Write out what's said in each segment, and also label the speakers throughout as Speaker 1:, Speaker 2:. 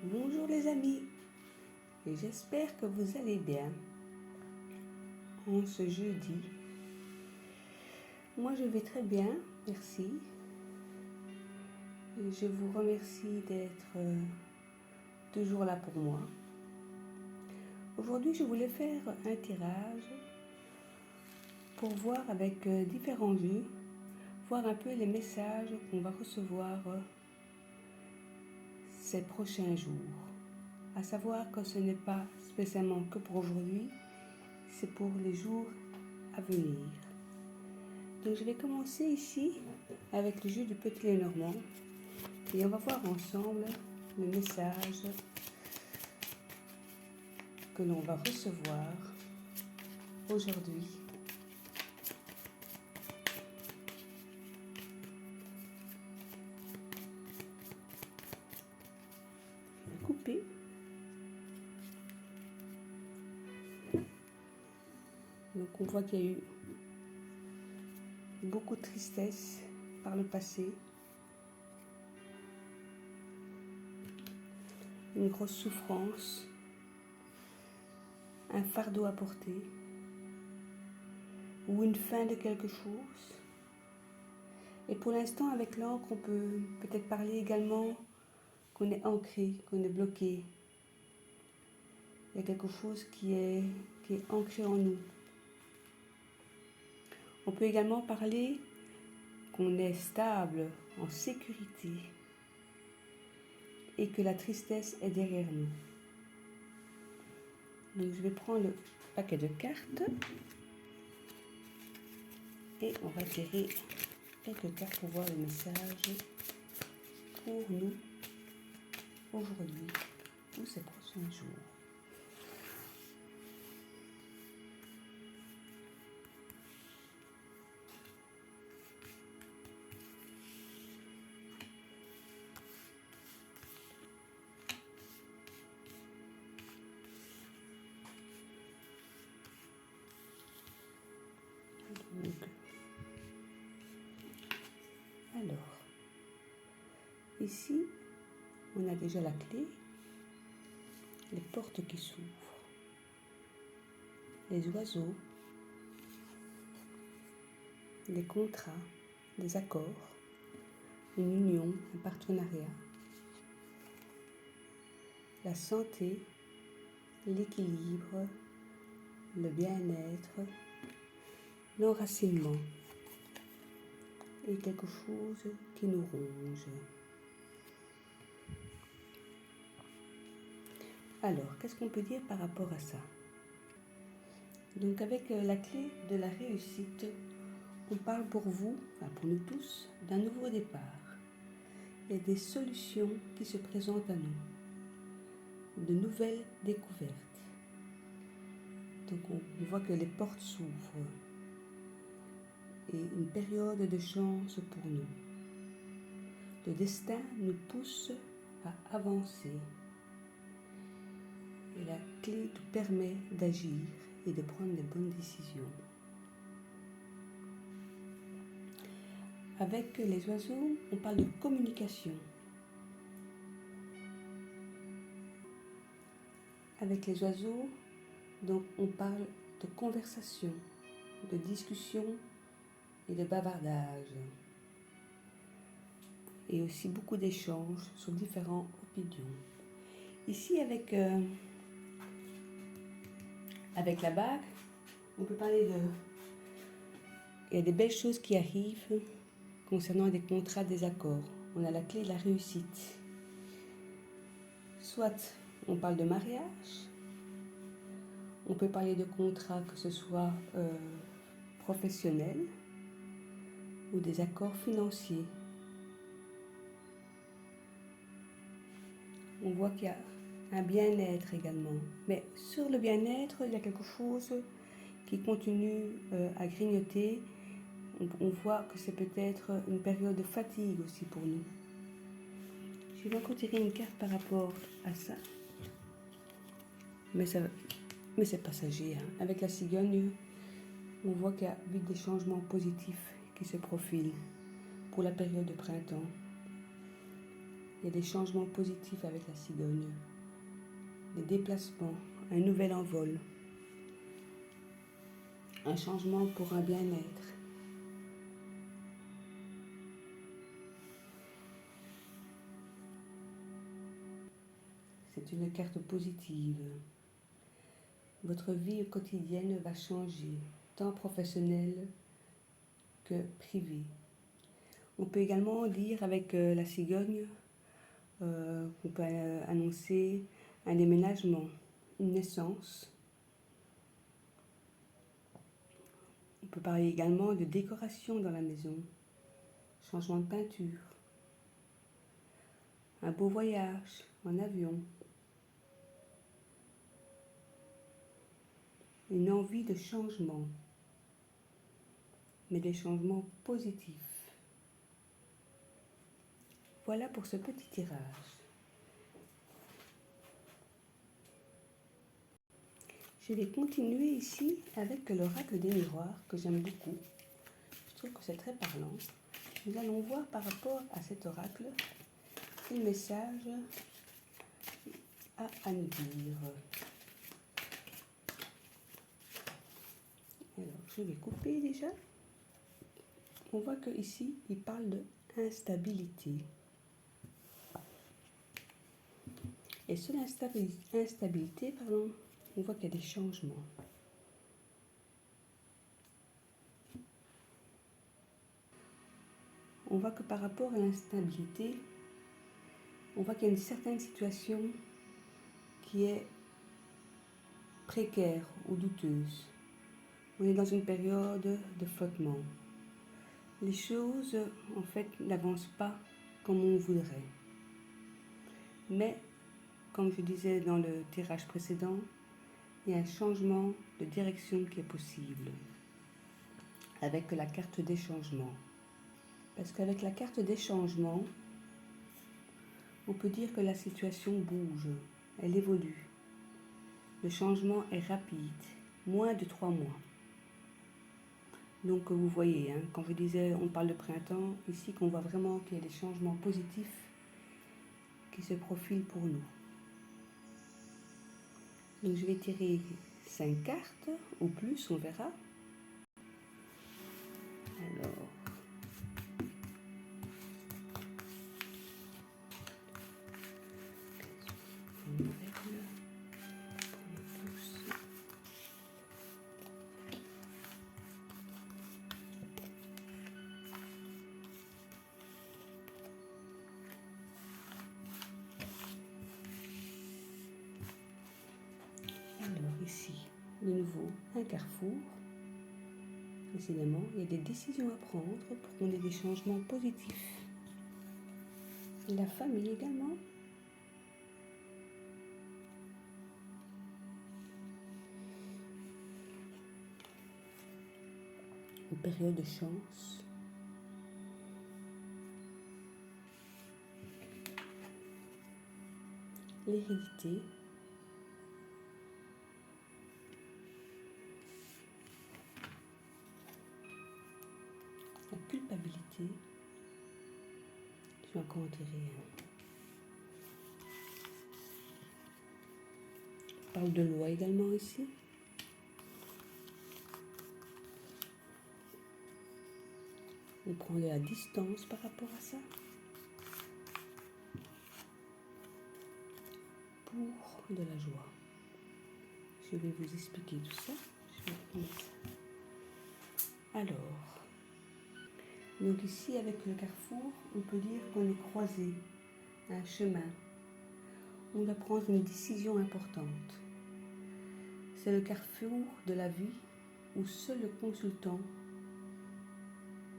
Speaker 1: Bonjour les amis, et j'espère que vous allez bien en ce jeudi. Moi je vais très bien, merci. Et je vous remercie d'être toujours là pour moi. Aujourd'hui je voulais faire un tirage pour voir avec différents yeux, voir un peu les messages qu'on va recevoir ces prochains jours. À savoir que ce n'est pas spécialement que pour aujourd'hui, c'est pour les jours à venir. Donc je vais commencer ici avec le jeu du Petit Lenormand et on va voir ensemble le message que l'on va recevoir aujourd'hui. Je vais couper. Donc on voit qu'il y a eu beaucoup de tristesse par le passé, une grosse souffrance, un fardeau à porter ou une fin de quelque chose. Et pour l'instant, avec l'encre, on peut peut-être parler également qu'on est ancré, qu'on est bloqué. Il y a quelque chose qui est ancré en nous. On peut également parler qu'on est stable, en sécurité et que la tristesse est derrière nous. Donc je vais prendre le paquet de cartes et on va tirer quelques cartes pour voir le message pour nous aujourd'hui ou ces prochains jours. Alors, ici, on a déjà la clé, les portes qui s'ouvrent, les oiseaux, des contrats, des accords, une union, un partenariat, la santé, l'équilibre, le bien-être, l'enracinement et quelque chose qui nous ronge. Alors, qu'est-ce qu'on peut dire par rapport à ça? Donc avec la clé de la réussite, on parle pour vous, enfin pour nous tous, d'un nouveau départ. Il y a des solutions qui se présentent à nous, de nouvelles découvertes. Donc on voit que les portes s'ouvrent et une période de chance pour nous. Le destin nous pousse à avancer et la clé nous permet d'agir et de prendre les bonnes décisions. Avec les oiseaux, on parle de communication. Avec les oiseaux, donc on parle de conversation, de discussion et de bavardage. Et aussi beaucoup d'échanges sur différentes opinions. Ici, avec la bague, on peut parler de... Il y a des belles choses qui arrivent concernant des contrats, des accords. On a la clé de la réussite. Soit on parle de mariage, on peut parler de contrats, que ce soit professionnels ou des accords financiers. On voit qu'il y a un bien-être également. Mais sur le bien-être, il y a quelque chose qui continue à grignoter. On voit que c'est peut-être une période de fatigue aussi pour nous. Je vais encore tirer une carte par rapport à ça. Mais c'est passager. Hein. Avec la cigogne, on voit qu'il y a vite des changements positifs qui se profilent pour la période de printemps. Il y a des changements positifs avec la cigogne, des déplacements, un nouvel envol, un changement pour un bien-être. C'est une carte positive. Votre vie quotidienne va changer, tant professionnelle que privée. On peut également dire avec la cigogne qu'on peut annoncer un déménagement, une naissance. On peut parler également de décoration dans la maison, changement de peinture, un beau voyage en avion, une envie de changement, mais des changements positifs. Voilà pour ce petit tirage. Je vais continuer ici avec l'oracle des miroirs que j'aime beaucoup. Je trouve que c'est très parlant. Nous allons voir par rapport à cet oracle quel message a à nous dire. Alors, je vais couper déjà. On voit que ici, il parle de instabilité. Et sur l'instabilité, on voit qu'il y a des changements. On voit que par rapport à l'instabilité, on voit qu'il y a une certaine situation qui est précaire ou douteuse. On est dans une période de flottement. Les choses, en fait, n'avancent pas comme on voudrait. Mais, comme je disais dans le tirage précédent, il y a un changement de direction qui est possible avec la carte des changements. Parce qu'avec la carte des changements, on peut dire que la situation bouge, elle évolue. Le changement est rapide, moins de 3 mois. Donc vous voyez, quand je disais on parle de printemps, ici qu'on voit vraiment qu'il y a des changements positifs qui se profilent pour nous. Donc je vais tirer 5 cartes ou plus, on verra. Alors, ici, de nouveau, un carrefour. Décidément, il y a des décisions à prendre pour qu'on ait des changements positifs. La famille également. Une période de chance. L'hérédité. La culpabilité. Je vais encore en tirer un. On parle de loi également ici. On prend de la distance par rapport à ça. Pour de la joie. Je vais vous expliquer tout ça. Je vais prendre ça. Alors, donc ici avec le carrefour, on peut dire qu'on est croisé à un chemin. On doit prendre une décision importante. C'est le carrefour de la vie où seul le consultant,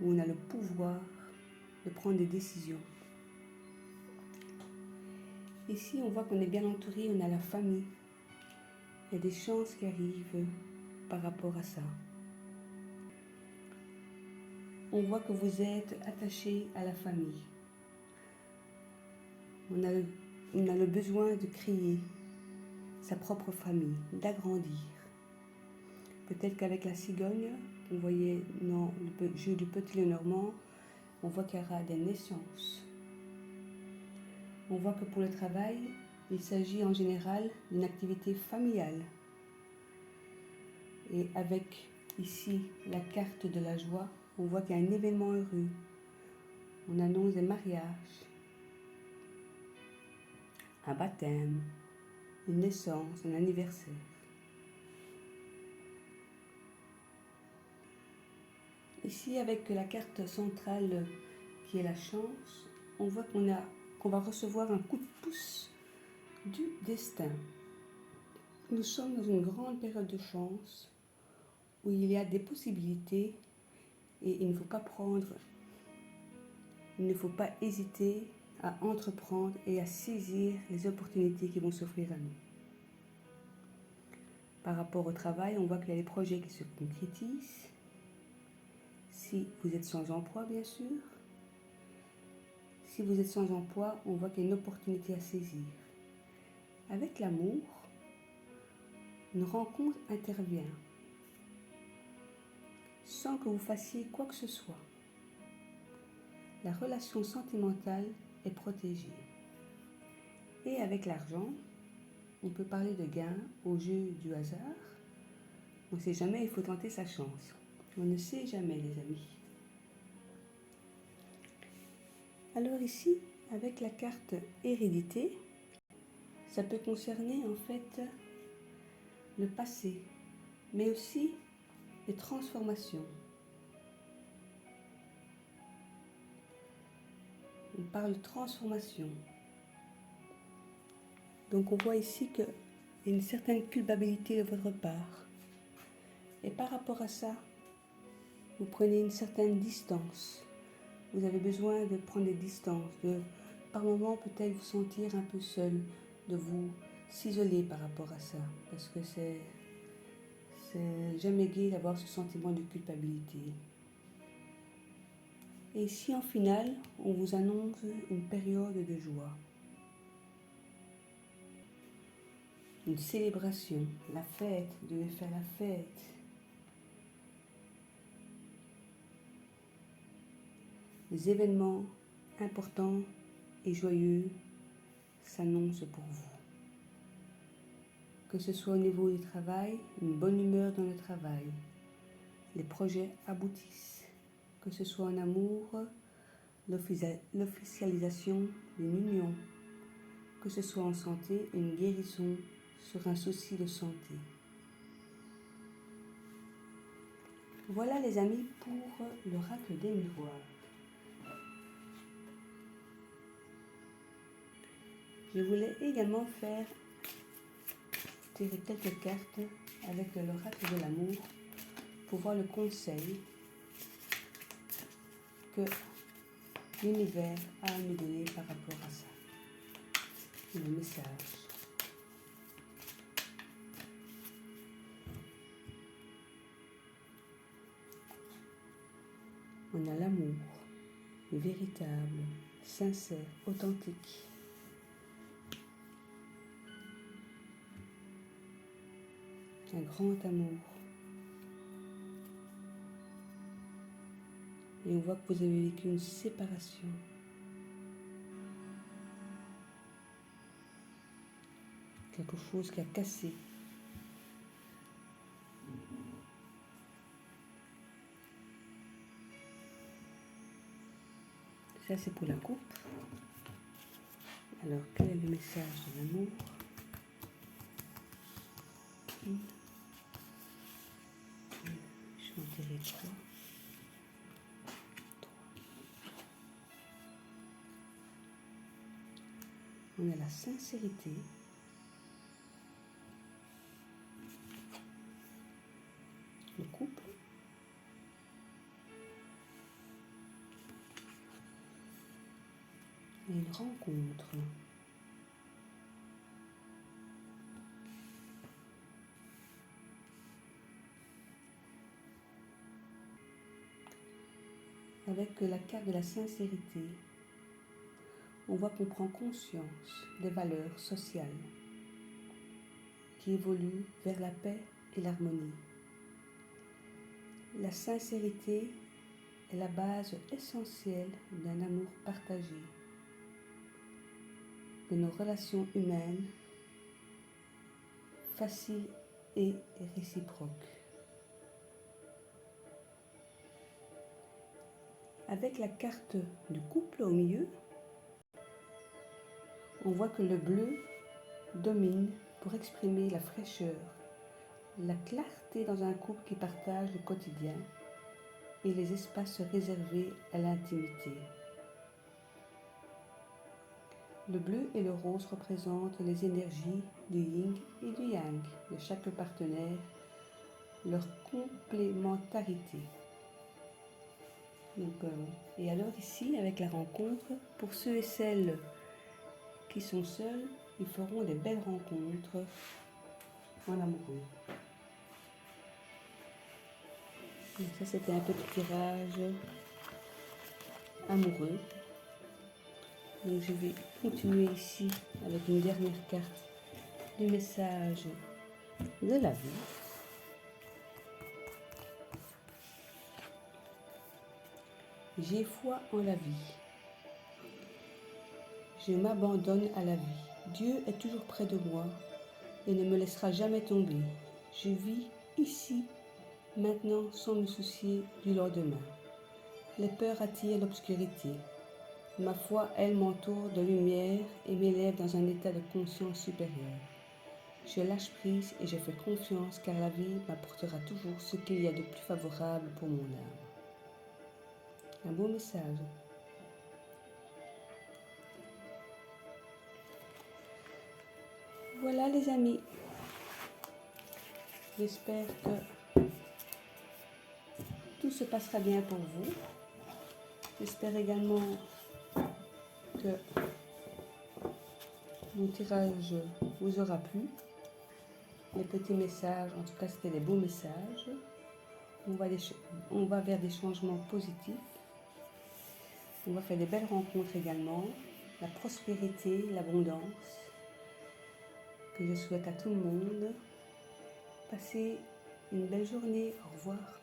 Speaker 1: où on a le pouvoir de prendre des décisions. Ici, on voit qu'on est bien entouré, on a la famille. Il y a des chances qui arrivent par rapport à ça. On voit que vous êtes attaché à la famille. On a le besoin de créer sa propre famille, d'agrandir. Peut-être qu'avec la cigogne, on voyait dans le jeu du petit Lenormand, on voit qu'il y aura des naissances. On voit que pour le travail, il s'agit en général d'une activité familiale. Et avec ici la carte de la joie, on voit qu'il y a un événement heureux. On annonce un mariage, un baptême, une naissance, un anniversaire. Ici, avec la carte centrale qui est la chance, on voit qu'on va recevoir un coup de pouce du destin. Nous sommes dans une grande période de chance où il y a des possibilités et il ne faut pas hésiter à entreprendre et à saisir les opportunités qui vont s'offrir à nous. Par rapport au travail, on voit qu'il y a des projets qui se concrétisent. Si vous êtes sans emploi, bien sûr. Si vous êtes sans emploi, on voit qu'il y a une opportunité à saisir. Avec l'amour, une rencontre intervient sans que vous fassiez quoi que ce soit. La relation sentimentale est protégée. Et avec l'argent, on peut parler de gain au jeu du hasard. On ne sait jamais, il faut tenter sa chance. On ne sait jamais, les amis. Alors ici, avec la carte hérédité, ça peut concerner en fait le passé, mais aussi les transformations. On parle de transformation. Donc on voit ici qu'il y a une certaine culpabilité de votre part. Et par rapport à ça, vous prenez une certaine distance. Vous avez besoin de prendre des distances, de par moments peut-être vous sentir un peu seul, de vous s'isoler par rapport à ça. Parce que c'est jamais gai d'avoir ce sentiment de culpabilité. Et ici en finale, on vous annonce une période de joie. Une célébration, la fête, vous devez faire la fête. Des événements importants et joyeux s'annoncent pour vous. Que ce soit au niveau du travail, une bonne humeur dans le travail, les projets aboutissent. Que ce soit en amour, l'officialisation d'une union. Que ce soit en santé, une guérison sur un souci de santé. Voilà les amis pour l'oracle des miroirs. Je voulais également faire tirer quelques cartes avec l'oracle de l'amour pour voir le conseil que l'univers a à nous donner par rapport à ça. Le message. On a l'amour, le véritable, sincère, authentique. Un grand amour. Et on voit que vous avez vécu une séparation. Quelque chose qui a cassé. Ça, c'est pour la coupe. Alors, quel est le message de l'amour? Je vais en tirer 3. On a la sincérité. Le couple. Et une rencontre. Avec la carte de la sincérité, on voit qu'on prend conscience des valeurs sociales qui évoluent vers la paix et l'harmonie. La sincérité est la base essentielle d'un amour partagé. de nos relations humaines faciles et réciproques. Avec la carte du couple au milieu, on voit que le bleu domine pour exprimer la fraîcheur, la clarté dans un couple qui partage le quotidien et les espaces réservés à l'intimité. Le bleu et le rose représentent les énergies du yin et du yang de chaque partenaire, leur complémentarité. Et alors ici, avec la rencontre, pour ceux et celles qui sont seuls, ils feront des belles rencontres en amoureux. Donc ça, c'était un petit tirage amoureux. Donc je vais continuer ici avec une dernière carte du message de la vie. J'ai foi en la vie. Je m'abandonne à la vie. Dieu est toujours près de moi et ne me laissera jamais tomber. Je vis ici, maintenant, sans me soucier du lendemain. Les peurs attirent l'obscurité. Ma foi, elle, m'entoure de lumière et m'élève dans un état de conscience supérieure. Je lâche prise et je fais confiance car la vie m'apportera toujours ce qu'il y a de plus favorable pour mon âme. Un beau message. Voilà les amis. J'espère que tout se passera bien pour vous. J'espère également que mon tirage vous aura plu. Les petits messages, en tout cas c'était des beaux messages. On va vers des changements positifs. On va faire des belles rencontres également. La prospérité, l'abondance que je souhaite à tout le monde. Passez une belle journée. Au revoir.